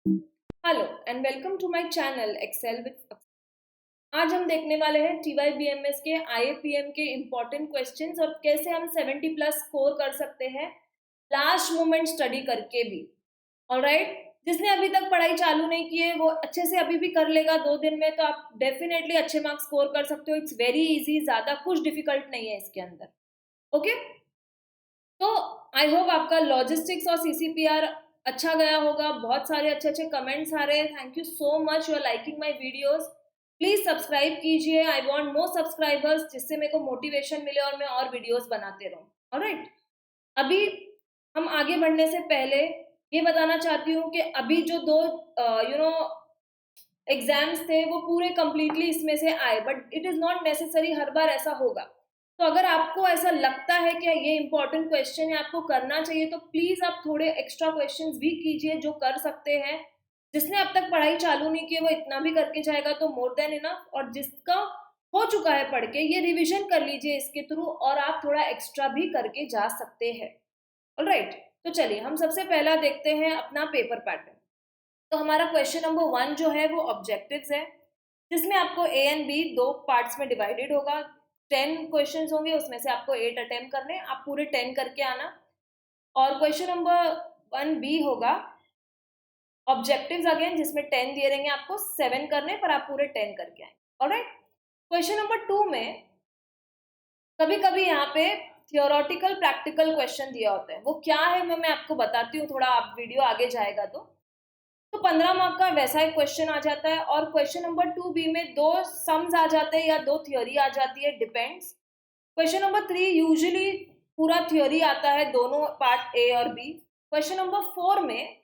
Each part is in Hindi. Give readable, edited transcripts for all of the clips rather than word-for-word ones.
Hello and welcome to my channel Excel with. आज हम देखने वाले हैं TYBMS के IAPM के इम्पोर्टेंट क्वेश्चंस और कैसे हम 70 प्लस स्कोर कर सकते हैं लास्ट मोमेंट स्टडी करके भी। ऑलराइट, जिसने अभी तक पढ़ाई चालू नहीं की है वो अच्छे से अभी भी कर लेगा 2 दिन में, तो आप डेफिनेटली अच्छे मार्क्स स्कोर कर सकते हो। इट्स वेरी इजी, ज्यादा कुछ डिफिकल्ट नहीं है इसके अंदर। ओके, तो आई होप आपका लॉजिस्टिक्स और CCPR अच्छा गया होगा। बहुत सारे अच्छे अच्छे कमेंट्स आ रहे हैं। Thank you so much, you are liking my videos. Please subscribe कीजिए। आई वांट मोर सब्सक्राइबर्स, जिससे मेरे को मोटिवेशन मिले और मैं और वीडियोस बनाते रहूं। ऑलराइट, अभी हम आगे बढ़ने से पहले ये बताना चाहती हूँ कि अभी जो दो एग्जाम्स थे वो पूरे कंप्लीटली इसमें से आए, but it is not necessary हर बार ऐसा होगा। तो अगर आपको ऐसा लगता है कि ये इंपॉर्टेंट क्वेश्चन है, आपको करना चाहिए, तो प्लीज आप थोड़े एक्स्ट्रा क्वेश्चंस भी कीजिए जो कर सकते हैं। जिसने अब तक पढ़ाई चालू नहीं की है वो इतना भी करके जाएगा तो मोर देन इनफ, और जिसका हो चुका है पढ़ के, ये रिविजन कर लीजिए इसके थ्रू और आप थोड़ा एक्स्ट्रा भी करके जा सकते हैं। ऑलराइट, तो चलिए हम सबसे पहला देखते हैं अपना पेपर पैटर्न। तो हमारा क्वेश्चन नंबर 1 जो है वो ऑब्जेक्टिव्स है, जिसमें आपको A एंड B दो पार्ट्स में डिवाइडेड होगा। 10 क्वेश्चंस होंगे, उसमें से आपको 8 अटेम्प्ट करने, आप पूरे 10 करके आना। और क्वेश्चन नंबर 1B होगा ऑब्जेक्टिव्स अगेन, जिसमें 10 दिए रहेंगे, आपको 7 करने पर आप पूरे 10 करके आए। ऑलराइट, क्वेश्चन नंबर 2 में कभी कभी यहाँ पे थियोरेटिकल प्रैक्टिकल क्वेश्चन दिया होता है। वो क्या है मैं आपको बताती हूँ, थोड़ा आप वीडियो आगे जाएगा तो 15 मार्क का वैसा एक क्वेश्चन आ जाता है। और क्वेश्चन नंबर 2B में 2 सम्स आ जाते हैं या 2 थ्योरी आ जाती है, डिपेंड्स। क्वेश्चन नंबर 3 यूजुअली पूरा थ्योरी आता है, दोनों पार्ट A और B। क्वेश्चन नंबर 4 में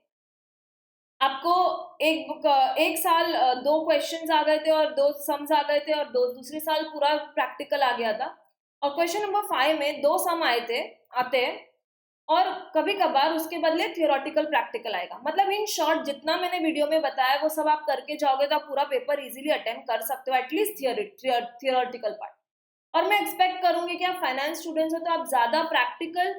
आपको एक साल 2 क्वेश्चंस आ गए थे और 2 सम्स आ गए थे, और दूसरे साल पूरा प्रैक्टिकल आ गया था। और क्वेश्चन नंबर 5 में 2 सम आते हैं, और कभी कभार उसके बदले थियोरेटिकल प्रैक्टिकल आएगा। मतलब इन शॉर्ट जितना मैंने वीडियो में बताया वो सब आप करके जाओगे तो आप पूरा पेपर इजीली अटेम्प्ट कर सकते हो, एटलीस्ट थियोरेटिकल पार्ट। और मैं एक्सपेक्ट करूंगी कि आप फाइनेंस स्टूडेंट्स हो तो आप ज्यादा प्रैक्टिकल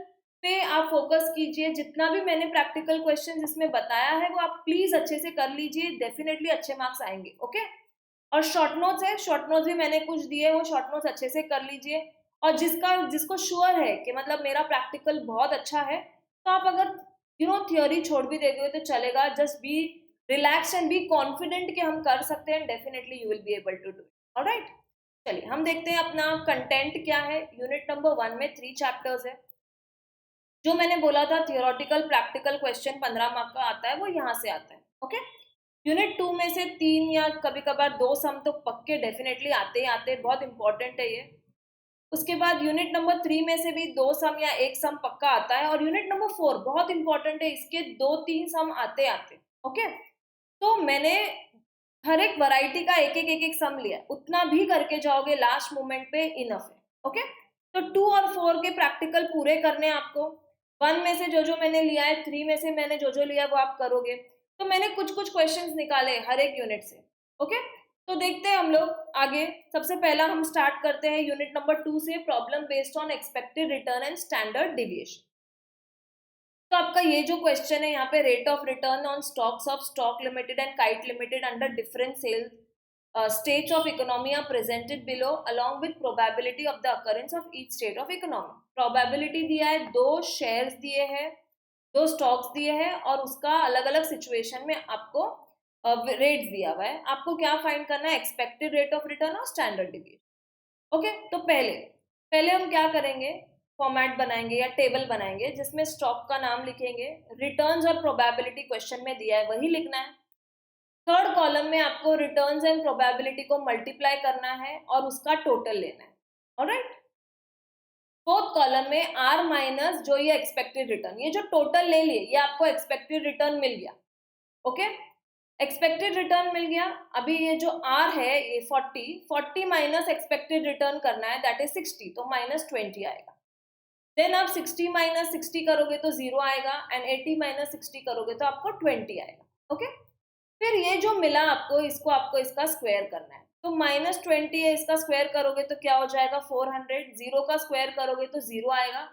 पे आप फोकस कीजिए। जितना भी मैंने प्रैक्टिकल क्वेश्चन इसमें बताया है वो आप प्लीज अच्छे से कर लीजिए, डेफिनेटली अच्छे मार्क्स आएंगे। ओके, और शॉर्ट नोट्स है, शॉर्ट नोट्स भी मैंने कुछ दिए, वो शॉर्ट नोट्स अच्छे से कर लीजिए। और जिसको श्योर है कि मतलब मेरा प्रैक्टिकल बहुत अच्छा है, तो आप अगर थ्योरी छोड़ भी देते हो तो चलेगा। Just be relax and be confident कि हम कर सकते हैं, definitely you will be able to do. Alright, चलिए हम देखते हैं अपना कंटेंट क्या है। यूनिट नंबर 1 में 3 चैप्टर्स है। जो मैंने बोला था थियोरेटिकल प्रैक्टिकल क्वेश्चन 15 मार्क का आता है, वो यहाँ से आता है। ओके, यूनिट 2 में से 3 या कभी कभार 2 सम तो पक्के डेफिनेटली आते ही आते हैं, बहुत इंपॉर्टेंट है ये। उसके बाद यूनिट नंबर 3 में से भी 2 सम या 1 सम पक्का आता है। और यूनिट नंबर 4 बहुत इंपॉर्टेंट है, इसके 2-3 सम आते आते। ओके, तो मैंने हर एक वैरायटी का एक एक सम लिया, उतना भी करके जाओगे लास्ट मोमेंट पे इनफ है। ओके, तो 2 और 4 के प्रैक्टिकल पूरे करने आपको। 1 में से जो मैंने लिया है, 3 में से मैंने जो लिया वो आप करोगे। तो मैंने कुछ क्वेश्चंस निकाले हर एक यूनिट से। ओके, तो देखते हैं हम लोग आगे। सबसे पहला हम स्टार्ट करते हैं यूनिट नंबर 2 से, problem based on expected return and standard deviation. तो आपका ये जो क्वेश्चन है यहाँ पे, rate of return on stocks of stock limited and kite limited under different cells states of economy are presented below along with probability of the occurrence of each state of economy। probability दिया है, 2 शेयर्स दिए हैं, 2 स्टॉक्स दिए हैं, और उसका अलग अलग सिचुएशन में आपको रेट दिया हुआ है। आपको क्या फाइंड करना है, एक्सपेक्टेड रेट ऑफ रिटर्न और स्टैंडर्ड डिविएशन। ओके, तो पहले हम क्या करेंगे, फॉर्मेट बनाएंगे या टेबल बनाएंगे जिसमें स्टॉक का नाम लिखेंगे, रिटर्न्स और प्रोबेबिलिटी क्वेश्चन में दिया है वही लिखना है। थर्ड कॉलम में आपको रिटर्न्स एंड प्रोबेबिलिटी को मल्टीप्लाई करना है और उसका टोटल लेना है। ऑलराइट, फोर्थ कॉलम में आर माइनस जो ये एक्सपेक्टेड रिटर्न, ये जो टोटल ले लिए ये आपको एक्सपेक्टेड रिटर्न मिल गया। ओके, एक्सपेक्टेड रिटर्न मिल गया। अभी ये जो आर है ये 40 माइनस एक्सपेक्टेड रिटर्न करना है, दैट इज 60, तो -20 आएगा। देन आप 60 माइनस 60 करोगे तो 0 आएगा, एंड 80 माइनस 60 करोगे तो आपको 20 आएगा। ओके, फिर ये जो मिला आपको, इसको आपको इसका स्क्वायर करना है। तो -20 है, इसका स्क्वायर करोगे तो क्या हो जाएगा 400। 0 का स्क्वायर करोगे तो 0 आएगा,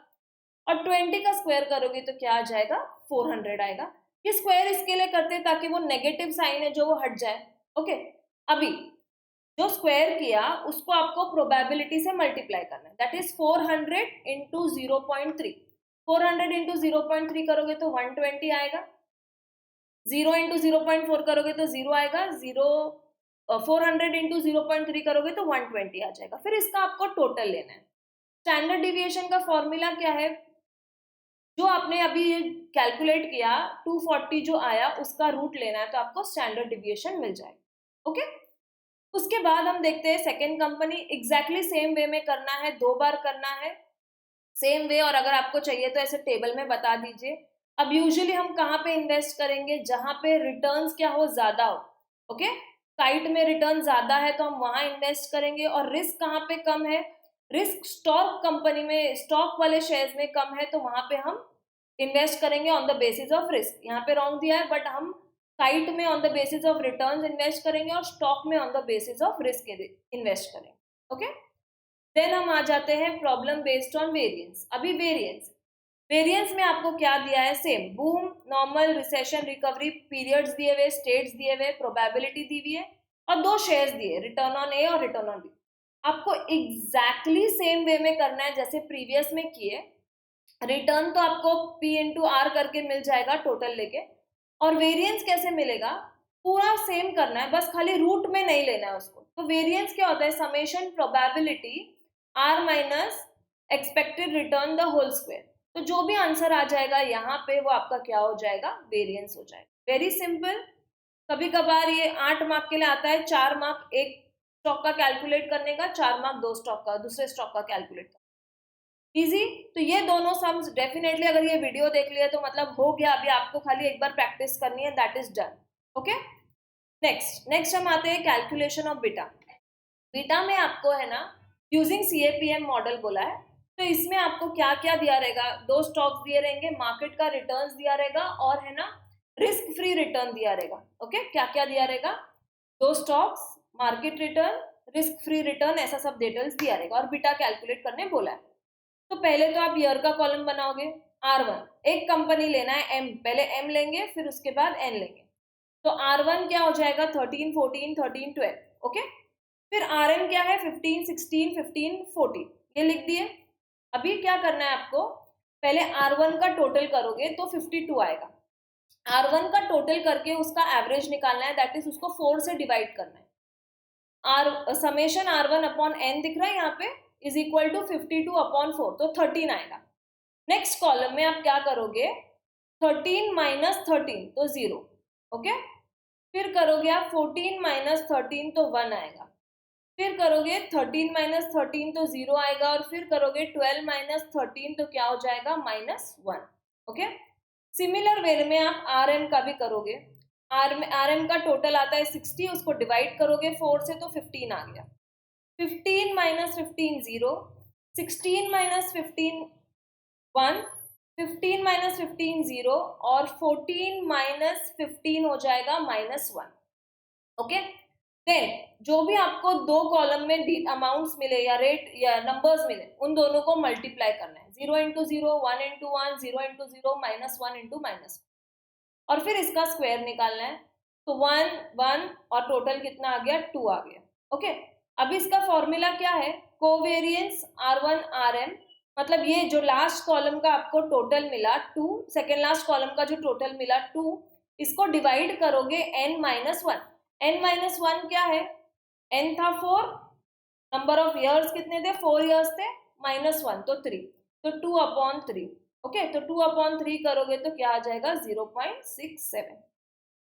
और 20 का स्क्वायर करोगे तो क्या आ जाएगा 400 आएगा। ये स्क्वायर इसके लिए करते हैं ताकि वो नेगेटिव साइन है जो वो हट जाए। ओके, अभी जो स्क्वायर किया उसको आपको प्रोबेबिलिटी से मल्टीप्लाई करना है, दैट इज 400 इंटू 0.3। 400 इंटू 0.3 करोगे तो 120 आएगा, 0 इंटू 0.4 करोगे तो 0 आएगा, 400 इंटू 0.3 करोगे तो 120 आ जाएगा। फिर इसका आपको टोटल लेना है। स्टैंडर्ड डिविएशन का फॉर्मूला क्या है, जो आपने अभी कैलकुलेट किया 240 जो आया उसका रूट लेना है तो आपको स्टैंडर्ड डिविएशन मिल जाएगा। ओके, उसके बाद हम देखते हैं second company, exactly same way में करना है, 2 बार करना है सेम वे, और अगर आपको चाहिए तो ऐसे टेबल में बता दीजिए। अब यूजुअली हम कहाँ पे इन्वेस्ट करेंगे, जहां पे रिटर्न्स क्या हो, ज्यादा हो। ओके, काइट में रिटर्न ज्यादा है तो हम वहां इन्वेस्ट करेंगे, और रिस्क कहाँ पे कम है, रिस्क स्टॉक कंपनी में, स्टॉक वाले शेयर्स में कम है तो वहां पे हम इन्वेस्ट करेंगे on the basis of risk. यहाँ पे रॉन्ग दिया है बट हम काइट में on the basis of returns invest करेंगे और स्टॉक में on the basis of risk invest करेंगे। ओके, देन हम आ जाते हैं प्रॉब्लम बेस्ड ऑन वेरिएंस। अभी वेरिएंस में आपको क्या दिया है, same boom, normal, recession, recovery, periods दिए हुए, स्टेट्स दिए हुए, प्रोबेबिलिटी दी हुई है और 2 शेयर्स दिए, रिटर्न ऑन ए और रिटर्न ऑन बी। आपको एग्जैक्टली सेम वे में करना है जैसे प्रीवियस में किए। रिटर्न तो आपको पी इंटू आर करके मिल जाएगा टोटल लेके, और वेरिएंस कैसे मिलेगा, पूरा सेम करना है, बस खाली रूट में नहीं लेना है उसको। तो वेरिएंस क्या होता है, summation probability R minus expected return the whole square. तो जो भी आंसर आ जाएगा यहाँ पे वो आपका क्या हो जाएगा, वेरिएंस हो जाएगा। Very simple. कभी कभार ये 8 मार्क के लिए आता है, 4 मार्क एक स्टॉक का कैलकुलेट करने का, 4 मार्क दूसरे स्टॉक का कैलकुलेट करने। इजी। तो ये दोनों सम्स डेफिनेटली अगर ये वीडियो देख लिया तो मतलब हो गया, अभी आपको खाली एक बार प्रैक्टिस करनी है, that is done. Okay, next हम आते हैं कैलकुलेशन ऑफ बीटा। बीटा में आपको है ना यूजिंग CAPM मॉडल बोला है, तो इसमें आपको क्या क्या दिया रहेगा, 2 स्टॉक्स दिए रहेंगे, मार्केट का रिटर्न्स दिया रहेगा और है ना रिस्क फ्री रिटर्न दिया रहेगा। ओके, क्या क्या दिया रहेगा, 2 stocks, market return, risk free return, ऐसा सब डिटेल्स दिया रहेगा और बीटा कैलकुलेट करने बोला है। तो पहले तो आप ईयर का कॉलम बनाओगे, R1, एक कंपनी लेना है M, पहले M लेंगे फिर उसके बाद N लेंगे। तो R1 क्या हो जाएगा, 13, 14, 13, 12। ओके, फिर RM क्या है, 15, 16, 15, 14, ये लिख दिए। अभी क्या करना है आपको, पहले R1 का टोटल करोगे तो 52 आएगा। R1 का टोटल करके उसका एवरेज निकालना है, दैट इज उसको 4 से डिवाइड करना है। समेशन R1 अपॉन N दिख रहा है यहाँ पे, इज इक्वल टू 52 अपॉन 4, तो 13 आएगा। नेक्स्ट कॉलम में आप क्या करोगे, 13 माइनस 13 तो 0। ओके, फिर करोगे आप 14 माइनस 13 तो 1 आएगा, फिर करोगे 13 माइनस 13 तो 0 आएगा, और फिर करोगे 12 माइनस 13 तो क्या हो जाएगा, -1। ओके, सिमिलर वे में आप RM का भी करोगे। RM का टोटल आता है 60, उसको डिवाइड करोगे 4 से तो 15 आ गया। 15 माइनस 15 0, 16 माइनस 15 1, 15 माइनस 15 0 और 14 माइनस 15 हो जाएगा -1। ओके, देन जो भी आपको 2 कॉलम में अमाउंट्स मिले या रेट या नंबर्स मिले उन दोनों को मल्टीप्लाई करना है, 0 इंटू 0, 1 इंटू 1, 0 इंटू 0, -1 इंटू -1, और फिर इसका स्क्वायर निकालना है। तो 1 1 और टोटल कितना आ गया, 2 आ गया। ओके, अब इसका फॉर्मूला क्या है, कोवेरिएंस R1 RM, मतलब ये जो लास्ट कॉलम का आपको टोटल मिला 2, सेकेंड लास्ट कॉलम का जो टोटल मिला 2, इसको डिवाइड करोगे n-1। n-1 क्या है, n था 4, नंबर ऑफ ईयर्स कितने थे, 4 ईयर्स थे, -1 तो 3, तो 2 अपॉन 3। ओके, तो 2 अपॉन 3 करोगे तो क्या आ जाएगा, 0.67।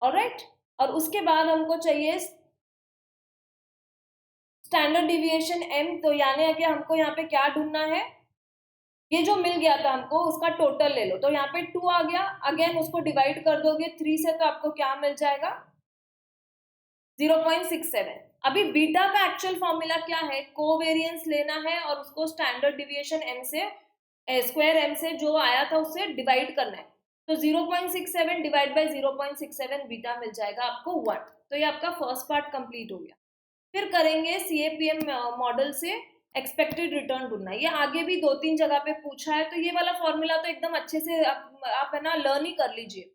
ऑलराइट, और उसके बाद हमको चाहिए स्टैंडर्ड डिविएशन M, तो यानी कि हमको यहाँ पे क्या ढूंढना है, ये जो मिल गया था हमको उसका टोटल ले लो। तो यहाँ पे 2 आ गया, अगेन उसको डिवाइड कर दोगे 3 से तो आपको क्या मिल जाएगा, 0.67। अभी बीटा का एक्चुअल फॉर्मूला क्या है, कोवेरिएंस लेना है और उसको स्टैंडर्ड डिविएशन M से, स्क्वायर M से जो आया था उससे डिवाइड करना है। तो 0.67 डिवाइड बाय 0.67 बीटा मिल जाएगा आपको 1। तो ये आपका फर्स्ट पार्ट कंप्लीट हो गया। फिर करेंगे CAPM मॉडल से एक्सपेक्टेड रिटर्न ढूंढना। ये आगे भी 2-3 जगह पे पूछा है, तो ये वाला फॉर्मूला तो एकदम अच्छे से आप है ना लर्न ही कर लीजिए।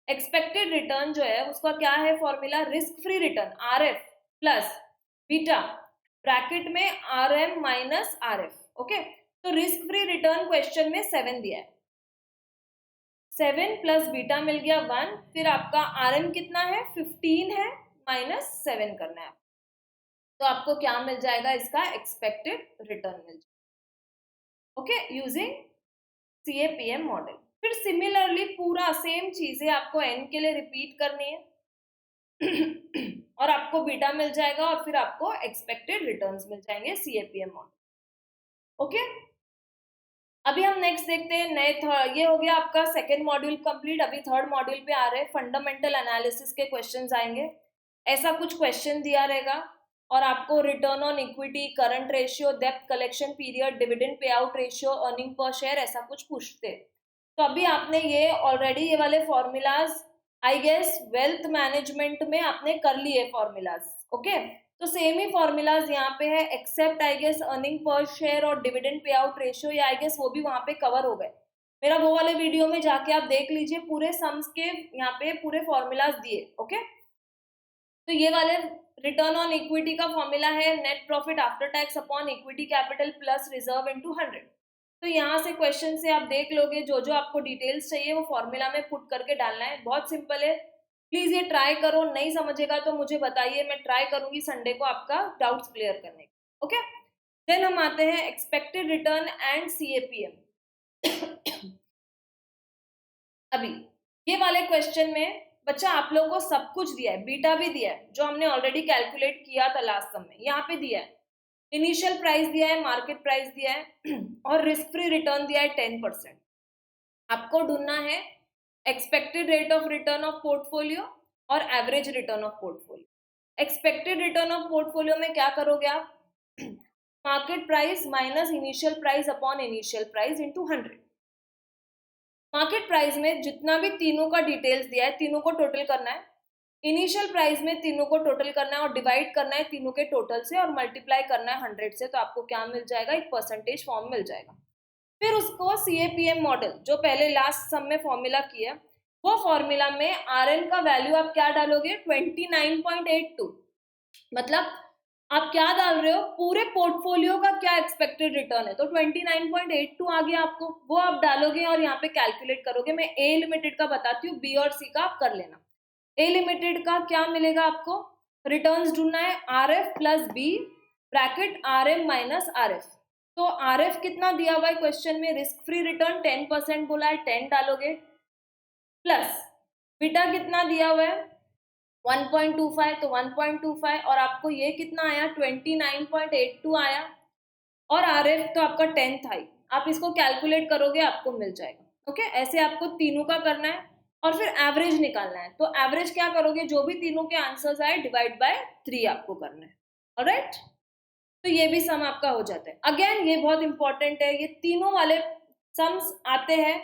एक्सपेक्टेड रिटर्न जो है उसका क्या है formula, risk free return RF plus beta bracket में RM माइनस RF। ओके, तो रिस्क फ्री रिटर्न क्वेश्चन में 7 दिया है, 7 प्लस बीटा मिल गया 1, फिर आपका RM कितना है 15 है, माइनस 7 करना है, तो आपको क्या मिल जाएगा, इसका एक्सपेक्टेड रिटर्न मिल जाएगा। Okay, using CAPM model. फिर सिमिलरली पूरा सेम चीजें आपको N के लिए रिपीट करनी है और आपको बीटा मिल जाएगा और फिर आपको एक्सपेक्टेड रिटर्न्स मिल जाएंगे CAPM मॉडल। ओके, अभी हम नेक्स्ट देखते हैं नए ये हो गया आपका सेकेंड मॉड्यूल कंप्लीट। अभी थर्ड मॉड्यूल पे आ रहे हैं, फंडामेंटल एनालिसिस के क्वेश्चंस आएंगे। ऐसा कुछ क्वेश्चन दिया रहेगा और आपको return on equity, current ratio, डेब्ट collection period, dividend pay out ratio, earning per share, ऐसा कुछ पूछते हैं। तो अभी आपने ये ऑलरेडी ये वाले formulas I guess wealth management में आपने कर लिए फॉर्मूलाज। ओके, तो सेम ही फॉर्मूलाज यहाँ पे है, except I guess earning per share और डिविडेंड पे आउट रेशियो, या आई गेस वो भी वहां पे कवर हो गए। मेरा वो वाले वीडियो में जाके आप देख लीजिए, पूरे सम्स के यहाँ पे पूरे फॉर्मूलाज दिए। ओके, तो ये वाले रिटर्न ऑन इक्विटी का फॉर्मूला है net profit after tax upon equity capital plus reserve into 100। तो यहाँ से क्वेश्चन से आप देख लोगे, जो जो आपको डिटेल्स चाहिए वो फॉर्मूला में पुट करके डालना है, बहुत सिंपल है। प्लीज ये ट्राई करो, नहीं समझेगा तो मुझे बताइए, मैं ट्राई करूंगी संडे को आपका डाउट्स क्लियर करने का। ओके, देन हम आते हैं एक्सपेक्टेड रिटर्न एंड CAPM। अभी ये वाले क्वेश्चन में बच्चा आप लोगों को सब कुछ दिया है, बीटा भी दिया है जो हमने ऑलरेडी कैलकुलेट किया था लास्ट सम में, यहाँ पे दिया है, इनिशियल प्राइस दिया है, मार्केट प्राइस दिया है और रिस्क फ्री रिटर्न दिया है 10%। आपको ढूंढना है expected rate of return of portfolio और average return of portfolio. Expected return of portfolio में क्या करोगे आप, market price minus initial price upon initial price into 100। Market price में जितना भी तीनों का डिटेल्स दिया है, तीनों को टोटल करना है, इनिशियल प्राइस में तीनों को टोटल करना है और डिवाइड करना है तीनों के टोटल से और मल्टीप्लाई करना है 100 से, तो आपको क्या मिल जाएगा, एक परसेंटेज फॉर्म मिल जाएगा। फिर उसको CAPM मॉडल जो पहले लास्ट सम में फॉर्मूला किया, वो फॉर्मूला में RN का वैल्यू आप क्या डालोगे, 29.82, मतलब आप क्या डाल रहे हो, पूरे पोर्टफोलियो का क्या एक्सपेक्टेड रिटर्न है, तो 29.82 आ गया आपको, वो आप डालोगे और यहाँ पे कैलकुलेट करोगे। मैं A लिमिटेड का बताती हूँ, B और C का आप कर लेना। A लिमिटेड का क्या मिलेगा आपको, रिटर्न्स ढूंढना है RF plus B bracket RM minus RF। तो RF कितना दिया हुआ है क्वेश्चन में, रिस्क फ्री रिटर्न 10% बोला है, 10 डालोगे, प्लस बीटा कितना दिया हुआ है 1.25, तो 1.25 और आपको ये कितना आया 29.82 आया, और RF तो आपका 10 था ही, आप इसको कैलकुलेट करोगे आपको मिल जाएगा। ओके, ऐसे आपको तीनों का करना है और फिर एवरेज निकालना है। तो एवरेज क्या करोगे, जो भी तीनों के आंसर्स आए डिवाइड बाय 3 आपको करना है। ऑलराइट, तो ये भी सम आपका हो जाता है। अगेन ये बहुत इंपॉर्टेंट है, ये तीनों वाले सम्स आते हैं,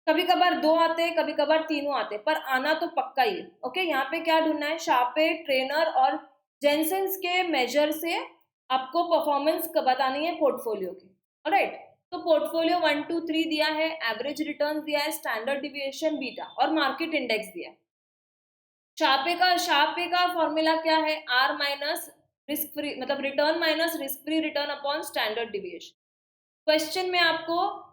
कभी कभार 2 आते हैं, कभी कभार तीनों आते हैं, पर आना तो पक्का ही है। ओके, यहाँ पे क्या ढूंढना है, शार्पे, ट्रेनर और जेनसेंस के मेजर से आपको परफॉर्मेंस बतानी है पोर्टफोलियो की। ऑलराइट, तो पोर्टफोलियो 1 2 3 दिया है, एवरेज रिटर्न दिया है, स्टैंडर्ड डिविएशन, बीटा और मार्केट इंडेक्स दिया है। शार्पे का फॉर्मूला क्या है, R माइनस रिस्क फ्री, मतलब return minus risk free return upon standard deviation. Question में आपको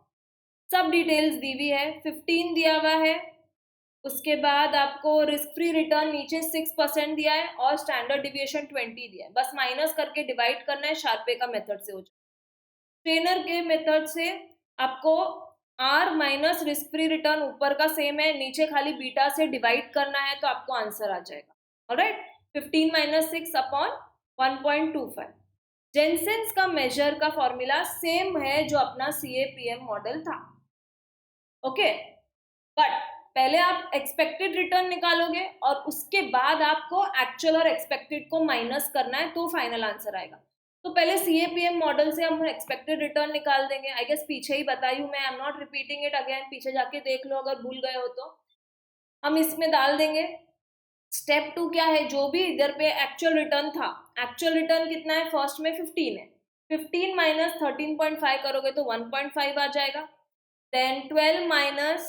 सब डिटेल्स दी हुई है, 15 दिया हुआ है, उसके बाद आपको रिस्क फ्री रिटर्न नीचे 6% दिया है और स्टैंडर्ड डिविएशन 20 दिया है, बस माइनस करके डिवाइड करना है, शार्पे का मेथड से हो जाए। ट्रेनर के मेथड से आपको R minus risk free return ऊपर का सेम है, नीचे खाली बीटा से डिवाइड करना है, तो आपको आंसर आ जाएगा। Alright, 15 minus 6 upon 1.25। जेनसेंस का मेजर का फॉर्मूला सेम है जो अपना CAPM मॉडल था। ओके, बट पहले आप एक्सपेक्टेड रिटर्न निकालोगे और उसके बाद आपको एक्चुअल और एक्सपेक्टेड को माइनस करना है, तो फाइनल आंसर आएगा। तो पहले CAPM मॉडल से हम एक्सपेक्टेड रिटर्न निकाल देंगे। आई गेस पीछे ही बताई हूँ मैं, I am not repeating it again, पीछे जाके देख लो अगर भूल गए हो तो। हम इसमें डाल देंगे स्टेप 2 क्या है, जो भी इधर पे एक्चुअल रिटर्न था, एक्चुअल रिटर्न कितना है, फर्स्ट में 15 है, 15 माइनस 13.5 करोगे तो 1.5 आ जाएगा। देन 12 माइनस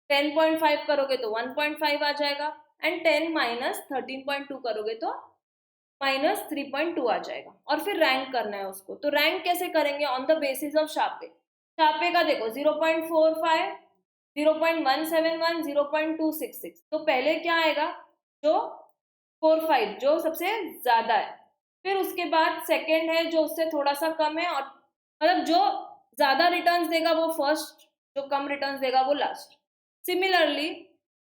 10.5 करोगे तो 1.5 आ जाएगा, एंड 10 माइनस 13.2 करोगे तो -3.2 आ जाएगा, और फिर रैंक करना है उसको। तो रैंक कैसे करेंगे? On the basis of Sharpe. Sharpe का देखो 0.45, 0.171, 0.266, तो पहले क्या आएगा? जो 45 जो सबसे ज्यादा है, फिर उसके बाद सेकंड है जो उससे थोड़ा सा कम है, और मतलब जो ज्यादा रिटर्न्स देगा वो फर्स्ट, जो कम रिटर्न्स देगा वो लास्ट। सिमिलरली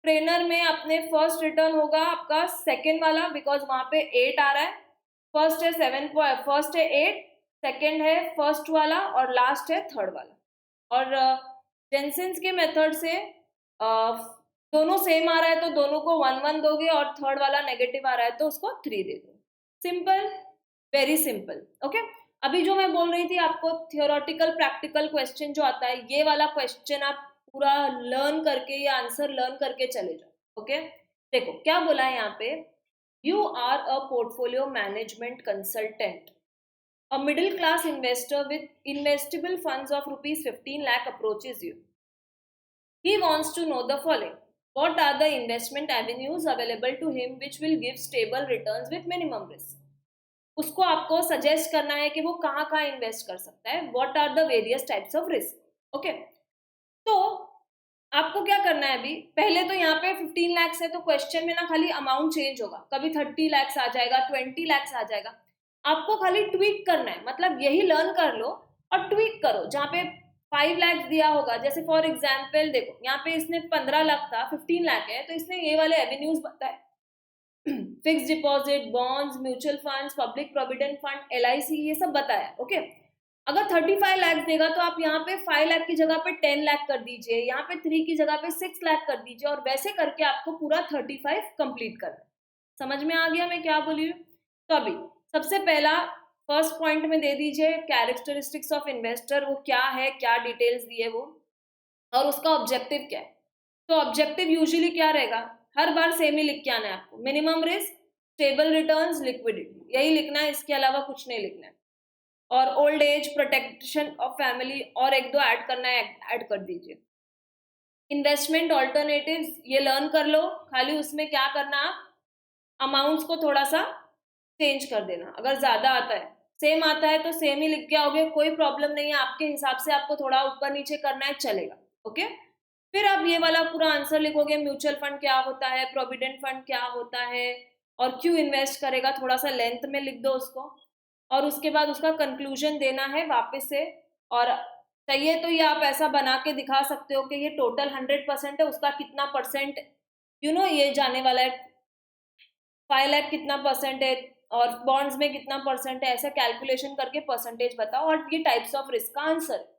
ट्रेनर में अपने फर्स्ट रिटर्न होगा आपका सेकेंड वाला, बिकॉज वहां पे 8 आ रहा है, फर्स्ट है 7, फर्स्ट है 8, सेकेंड है फर्स्ट वाला, और लास्ट है थर्ड वाला। और जेनसेंस के मेथड से दोनों सेम आ रहा है तो दोनों को 1 1 दोगे, और थर्ड वाला नेगेटिव आ रहा है तो उसको 3 दे दो। Simple, very simple. ओके, अभी जो मैं बोल रही थी आपको थियोरेटिकल प्रैक्टिकल क्वेश्चन जो आता है, ये वाला क्वेश्चन आप पूरा लर्न करके, ये आंसर लर्न करके चले जाओ। ओके, देखो क्या बोला है यहाँ पे, you are a portfolio management consultant, a middle class investor with investable funds of rupees 15 lakh approaches you. He wants to know the following: what are the investment avenues available to him which will give stable returns with minimum risk? उसको आपको सजेस्ट करना है कि वो कहाँ कहाँ इन्वेस्ट कर सकता है, what are the various types of risk. Okay, तो आपको क्या करना है? अभी पहले तो यहाँ पे 15 लाख है तो क्वेश्चन में ना खाली अमाउंट चेंज होगा, कभी 30 लाख आ जाएगा, 20 लाख आ जाएगा। आपको खाली ट्वीक करना है, मतलब यही लर्न कर लो और ट्वीक करो। जहाँ पे 5 लाख दिया होगा, जैसे फॉर एग्जाम्पल देखो यहाँ पे इसने 15 लाख था, 15 लाख है, तो इसने ये वाले एवेन्यूज बताए, fix deposit, bonds, mutual funds, public provident fund, LIC, ये सब बताया। ओके, अगर 35 लाख देगा तो आप यहाँ पे 5 लाख की जगह पे 10 लाख कर दीजिए, यहाँ पे 3 की जगह पे 6 लाख कर दीजिए, और वैसे करके आपको पूरा 35 कंप्लीट करना है। समझ में आ गया मैं क्या बोली हूँ? तो अभी सबसे पहला फर्स्ट पॉइंट में दे दीजिए कैरेक्टरिस्टिक्स ऑफ इन्वेस्टर, वो क्या है, क्या डिटेल्स दिए वो, और उसका ऑब्जेक्टिव क्या है। तो ऑब्जेक्टिव यूजुअली क्या रहेगा? हर बार सेम ही लिख के आना है आपको, minimum risk, stable returns, liquidity, यही लिखना है, इसके अलावा कुछ नहीं लिखना है। और old age, protection of family, और एक दो ऐड करना है, ऐड कर दीजिए। इन्वेस्टमेंट ऑल्टरनेटिव्स, ये लर्न कर लो, खाली उसमें क्या करना, आप अमाउंट्स को थोड़ा सा चेंज कर देना। अगर ज्यादा आता है, सेम आता है तो सेम ही लिख के आओगे, कोई प्रॉब्लम नहीं है, आपके हिसाब से आपको थोड़ा ऊपर नीचे करना है, चलेगा। ओके, फिर आप ये वाला पूरा आंसर लिखोगे, म्यूचुअल फंड क्या होता है, प्रोविडेंट फंड क्या होता है, और क्यों इन्वेस्ट करेगा, थोड़ा सा लेंथ में लिख दो उसको, और उसके बाद उसका कंक्लूजन देना है वापस से। और चाहिए तो ये आप ऐसा बना के दिखा सकते हो कि ये टोटल 100% है, उसका कितना परसेंट ये जाने वाला है, 5 लाख कितना परसेंट है, और बॉन्ड्स में कितना परसेंट है, ऐसा कैलकुलेशन करके परसेंटेज बताओ, और ये टाइप्स ऑफ रिस्क का आंसर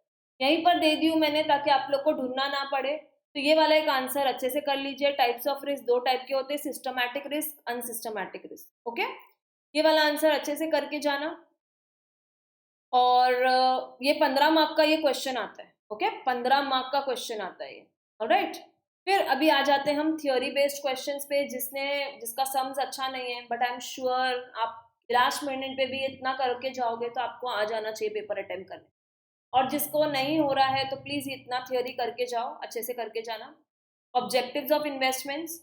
यहीं पर दे दी हूँ मैंने, ताकि आप लोग को ढूंढना ना पड़े। तो ये वाला एक आंसर अच्छे से कर लीजिए। टाइप्स ऑफ रिस्क 2 टाइप के होते हैं, systematic risk, unsystematic risk. Okay, ये वाला आंसर अच्छे से करके जाना। और ये 15 मार्क का ये क्वेश्चन आता है। ओके, 15 मार्क का क्वेश्चन आता है ये। ऑलराइट, फिर अभी आ जाते हैं हम थियोरी बेस्ड क्वेश्चंस पे, जिसका सम्स अच्छा नहीं है, बट आई एम श्योर आप लास्ट मिनट पे भी इतना करके जाओगे तो आपको आ जाना चाहिए पेपर अटेम्प्ट करने। और जिसको नहीं हो रहा है तो प्लीज इतना थियोरी करके जाओ, अच्छे से करके जाना। Objectives of investments,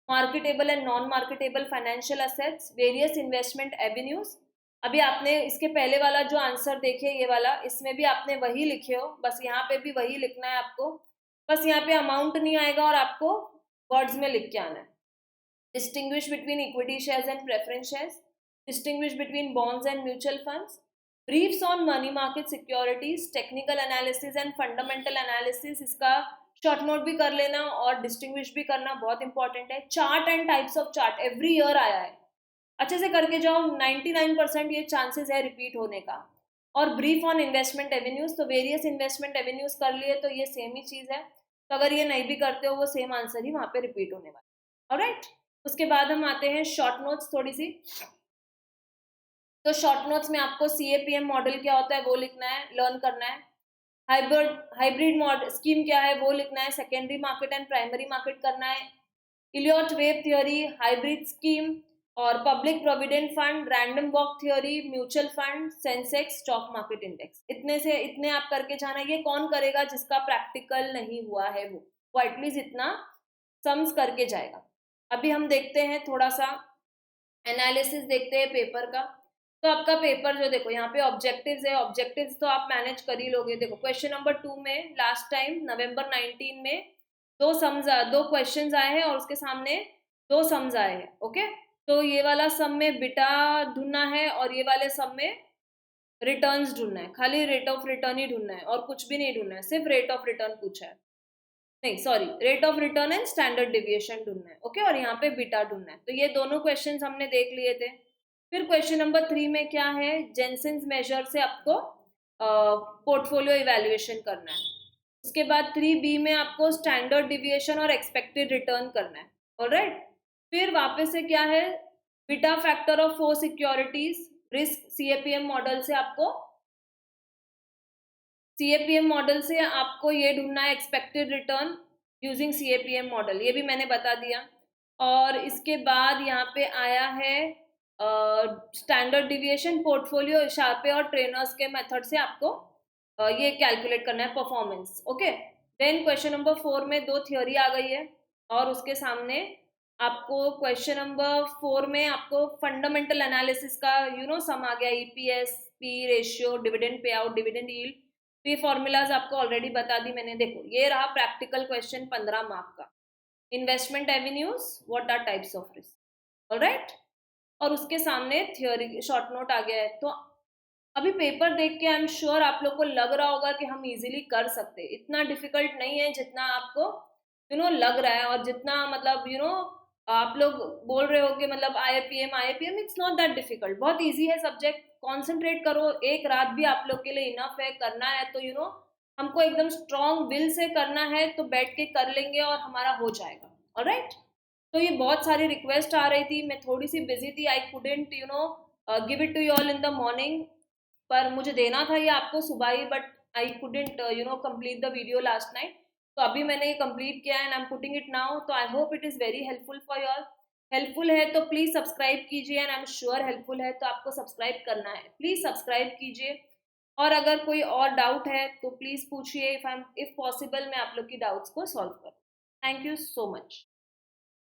marketable and non marketable financial assets, various investment avenues. अभी आपने इसके पहले वाला जो आंसर देखे, ये वाला, इसमें भी आपने वही लिखे हो, बस यहाँ पे भी वही लिखना है आपको, बस यहाँ पे अमाउंट नहीं आएगा और आपको वर्ड्स में लिख के आना है। Distinguish between equity shares and preference shares, distinguish between bonds and mutual funds, briefs on money market securities, technical analysis and fundamental analysis, इसका शॉर्ट नोट भी कर लेना और डिस्टिंग्विश भी करना, बहुत इंपॉर्टेंट है। Chart and types of chart every year आया है, अच्छे से करके जाओ, 99% ये चांसेस है रिपीट होने का। और ब्रीफ ऑन इन्वेस्टमेंट एवेन्यूज, तो वेरियस इन्वेस्टमेंट एवेन्यूज कर लिए तो ये सेम ही चीज है, तो अगर ये नहीं भी करते हो वो सेम आंसर ही वहां पे रिपीट होने वाला है। ऑलराइट, उसके बाद हम आते हैं शॉर्ट नोट्स थोड़ी सी। तो शॉर्ट नोट्स में आपको CAPM मॉडल क्या होता है वो लिखना है, लर्न करना है। हाइब्रिड मॉडल स्कीम क्या है वो लिखना है। Secondary market and primary market करना है। Elliott wave theory, hybrid scheme, और public provident fund, random walk theory, mutual fund, Sensex, stock market index. इतने आप करके जाना। ये कौन करेगा? जिसका प्रैक्टिकल नहीं हुआ है वो वो एटलीस्ट इतना सम्स करके जाएगा। अभी हम देखते हैं थोड़ा सा एनालिसिस देखते हैं पेपर का। तो आपका पेपर जो देखो यहाँ पे ऑब्जेक्टिव्स है, ऑब्जेक्टिव्स तो आप मैनेज कर ही लोगे। देखो क्वेश्चन नंबर 2 में लास्ट टाइम नवंबर 19 में दो क्वेश्चंस आए हैं और उसके सामने 2 सम्स आए हैं। ओके, तो ये वाला सम में बिटा ढूंढना है और ये वाले सम में रिटर्न्स ढूंढना है। खाली रेट ऑफ रिटर्न ही ढूंढना है और कुछ भी नहीं ढूंढना है, सिर्फ रेट ऑफ रिटर्न पूछा है। नहीं sorry, rate of return and standard deviation ढूंढना है। ओके, और यहाँ पे बीटा ढूंढना है। तो ये दोनों क्वेश्चंस हमने देख लिए थे। फिर क्वेश्चन नंबर 3 में क्या है, जेनसेंस मेजर से आपको पोर्टफोलियो इवैल्यूएशन करना है। उसके बाद 3B में आपको स्टैंडर्ड डिविएशन और एक्सपेक्टेड रिटर्न करना है। ऑलराइट, फिर वापस से क्या है, beta factor of 4 securities risk CAPM model से आपको ये ढूंढना है expected return using CAPM model, ये भी मैंने बता दिया। और इसके बाद यहाँ पे आया है स्टैंडर्ड डिविएशन पोर्टफोलियो शार्पे और ट्रेनर्स के मेथड से आपको ये कैलकुलेट करना है performance. Okay, then question number 4 में 2 थियोरी आ गई है और उसके सामने आपको क्वेश्चन नंबर 4 में आपको फंडामेंटल एनालिसिस का सम आ गया, EPS, P ratio, dividend pay out, dividend yield. तो ये फॉर्मूलाज आपको ऑलरेडी बता दी मैंने। देखो ये रहा प्रैक्टिकल क्वेश्चन 15 मार्क का, investment avenues, what are types of risk. Alright, और उसके सामने थियोरी शॉर्ट नोट आ गया है। तो अभी पेपर देख के आई एम श्योर आप लोग को लग रहा होगा कि हम इजीली कर सकते हैं। इतना डिफिकल्ट नहीं है जितना आपको लग रहा है, और जितना मतलब आप लोग बोल रहे हो कि मतलब IIPM it's not that difficult, बहुत इजी है सब्जेक्ट। कॉन्सेंट्रेट करो, एक रात भी आप लोग के लिए इनफ है। करना है तो हमको एकदम स्ट्रॉन्ग विल से करना है, तो बैठ के कर लेंगे और हमारा हो जाएगा। ऑलराइट, तो ये बहुत सारी रिक्वेस्ट आ रही थी, मैं थोड़ी सी बिजी थी, I couldn't give it to you all in the morning, पर मुझे देना था ये आपको सुबह ही, but I couldn't complete the video last night. तो अभी मैंने ये कंप्लीट किया and I am putting it now. तो I hope it is very helpful for you all. Helpful है तो प्लीज़ सब्सक्राइब कीजिए, and I am sure helpful है तो आपको सब्सक्राइब करना है, प्लीज़ सब्सक्राइब कीजिए। और अगर कोई और डाउट है तो प्लीज़ पूछिए, इफ़ पॉसिबल मैं आप लोग की डाउट्स को सॉल्व करूँ। Thank you so much.